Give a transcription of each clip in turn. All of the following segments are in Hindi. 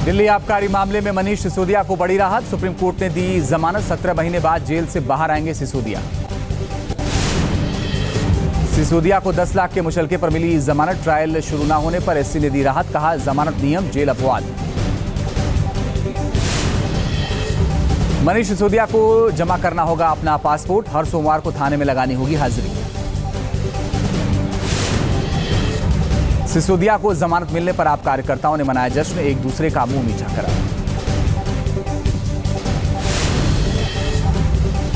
दिल्ली आबकारी मामले में मनीष सिसोदिया को बड़ी राहत। सुप्रीम कोर्ट ने दी जमानत। 17 महीने बाद जेल से बाहर आएंगे सिसोदिया। सिसोदिया को 10 लाख के मुचलके पर मिली जमानत। ट्रायल शुरू न होने पर एससी ने दी राहत। कहा, जमानत नियम, जेल अपवाद। मनीष सिसोदिया को जमा करना होगा अपना पासपोर्ट। हर सोमवार को थाने में लगानी होगी हाजिरी। सिसोदिया को जमानत मिलने पर आप कार्यकर्ताओं ने मनाया जश्न। एक दूसरे का मुंह मीठा करा।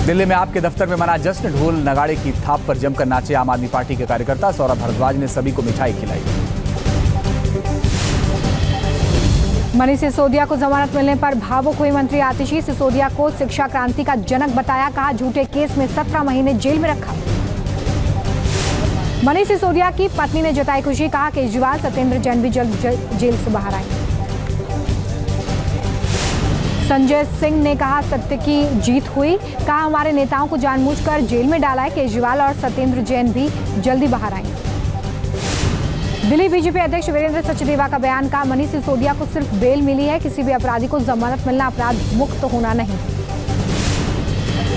दिल्ली में आपके दफ्तर में मना जश्न। ढोल नगाड़े की थाप पर जमकर नाचे आम आदमी पार्टी के कार्यकर्ता। सौरभ भारद्वाज ने सभी को मिठाई खिलाई। मनीष सिसोदिया को जमानत मिलने पर भावुक हुई मंत्री आतिशी। सिसोदिया को शिक्षा क्रांति का जनक बताया। कहा, झूठे केस में 17 महीने जेल में रखा। मनीष सिसोदिया की पत्नी ने जताई खुशी। कहा, केजरीवाल, सत्येंद्र जैन भी जल्द जेल से बाहर आए। संजय सिंह ने कहा, सत्य की जीत हुई। कहा, हमारे नेताओं को जानबूझकर जेल में डाला है। केजरीवाल और सत्येंद्र जैन भी जल्दी बाहर आएंगे। दिल्ली बीजेपी अध्यक्ष वीरेंद्र सचदेवा का बयान। कहा, मनीष सिसोदिया को सिर्फ बेल मिली है। किसी भी अपराधी को जमानत मिलना अपराध मुक्त होना नहीं।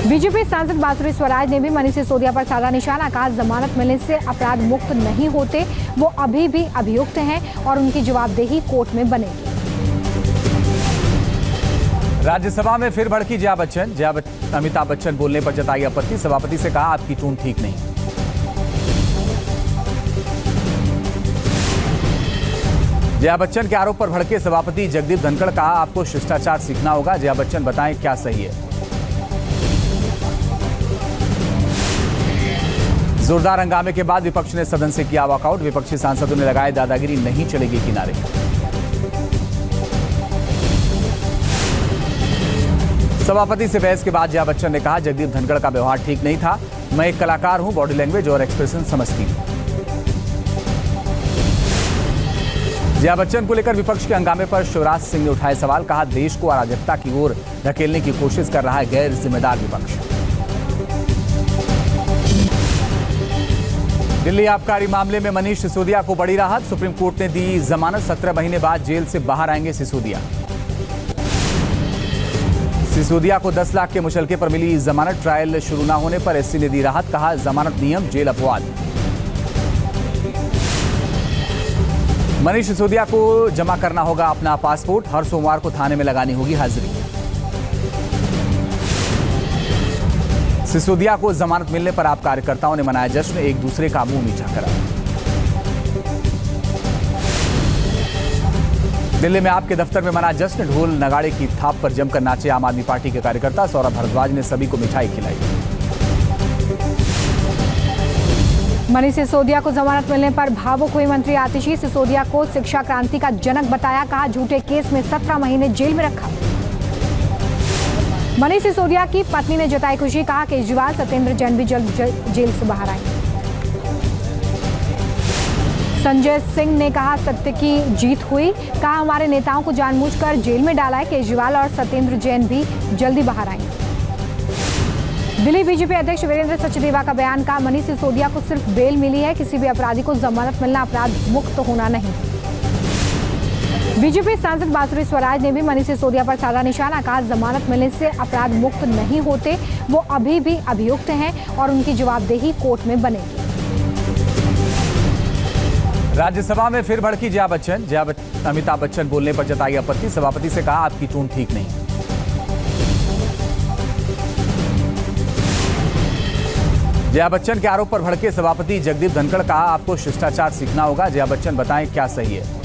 बीजेपी सांसद बांसुरी स्वराज ने भी मनीष सिसोदिया पर साधा निशाना। कहा, जमानत मिलने से अपराध मुक्त नहीं होते। वो अभी भी अभियुक्त हैं और उनकी जवाबदेही कोर्ट में बनेगी। राज्यसभा में फिर भड़की जया बच्चन। अमिताभ बच्चन बोलने पर जताई आपत्ति। सभापति से कहा, आपकी टोन ठीक नहीं। जया बच्चन के आरोप पर भड़के सभापति जगदीप धनखड़। कहा, आपको शिष्टाचार सीखना होगा। जया बच्चन बताएं क्या सही है। जोरदार हंगामे के बाद विपक्ष ने सदन से किया वॉकआउट। विपक्षी सांसदों ने लगाए दादागिरी नहीं चलेगी किनारे। सभापति से बहस के बाद जया बच्चन ने कहा, जगदीप धनखड़ का व्यवहार ठीक नहीं था। मैं एक कलाकार हूं, बॉडी लैंग्वेज और एक्सप्रेशन समझती हूं। जया बच्चन को लेकर विपक्ष के हंगामे पर शिवराज सिंह ने उठाए सवाल। कहा, देश को अराजकता की ओर धकेलने की कोशिश कर रहा है गैर जिम्मेदार विपक्ष। दिल्ली आबकारी मामले में मनीष सिसोदिया को बड़ी राहत। सुप्रीम कोर्ट ने दी जमानत। 17 महीने बाद जेल से बाहर आएंगे सिसोदिया। सिसोदिया को 10 लाख के मुचलके पर मिली जमानत। ट्रायल शुरू न होने पर एससी ने दी राहत। कहा, जमानत नियम, जेल अपवाद। मनीष सिसोदिया को जमा करना होगा अपना पासपोर्ट। हर सोमवार को थाने में लगानी होगी हाजिरी। सिसोदिया को जमानत मिलने पर आप कार्यकर्ताओं ने मनाया जश्न। एक दूसरे का मुंह मीठा करा। दिल्ली में आपके दफ्तर में मना जश्न। ढोल नगाड़े की थाप पर जमकर नाचे आम आदमी पार्टी के कार्यकर्ता। सौरभ भारद्वाज ने सभी को मिठाई खिलाई। मनीष सिसोदिया को जमानत मिलने पर भावुक हुई मंत्री आतिशी। सिसोदिया को शिक्षा क्रांति का जनक बताया। कहा, झूठे केस में 17 महीने जेल में रखा। मनीष सिसोदिया की पत्नी ने जताई खुशी। कहा, केजरीवाल, सत्येंद्र जैन भी जल्द जेल से बाहर आएंगे। संजय सिंह ने कहा, सत्य की जीत हुई। कहा, हमारे नेताओं को जानबूझकर जेल में डाला है। केजरीवाल और सत्येंद्र जैन भी जल्दी बाहर आएंगे। दिल्ली बीजेपी अध्यक्ष वीरेंद्र सचदेवा का बयान। कहा, मनीष सिसोदिया को सिर्फ बेल मिली है। किसी भी अपराधी को जमानत मिलना अपराध मुक्त होना नहीं। बीजेपी सांसद बांसुरी स्वराज ने भी मनीष सिसोदिया पर साधा निशाना। कहा, जमानत मिलने से अपराध मुक्त नहीं होते। वो अभी भी अभियुक्त हैं और उनकी जवाबदेही कोर्ट में बनेगी। राज्यसभा में फिर भड़की जया बच्चन। अमिताभ बच्चन बोलने पर जताई आपत्ति। सभापति से कहा, आपकी टोन ठीक नहीं। जया बच्चन के आरोप पर भड़के सभापति जगदीप धनखड़। कहा, आपको शिष्टाचार सीखना होगा। जया बच्चन बताएं क्या सही है।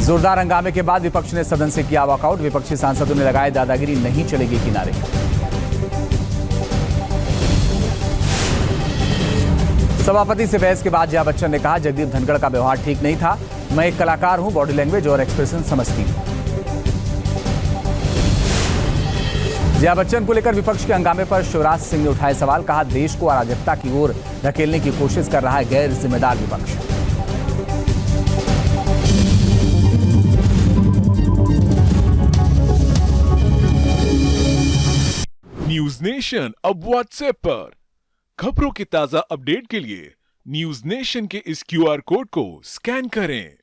जोरदार हंगामे के बाद विपक्ष ने सदन से किया वॉकआउट। विपक्षी सांसदों ने लगाए दादागिरी नहीं चलेगी किनारे। सभापति से बहस के बाद जया बच्चन ने कहा, जगदीप धनखड़ का व्यवहार ठीक नहीं था। मैं एक कलाकार हूं, बॉडी लैंग्वेज और एक्सप्रेशन समझती हूं। जया बच्चन को लेकर विपक्ष के हंगामे पर शिवराज सिंह ने उठाए सवाल। कहा, देश को अराजकता की ओर धकेलने की कोशिश कर रहा है गैर जिम्मेदार विपक्ष। न्यूज नेशन अब व्हाट्सएप पर खबरों की ताजा अपडेट के लिए न्यूज नेशन के इस क्यूआर कोड को स्कैन करें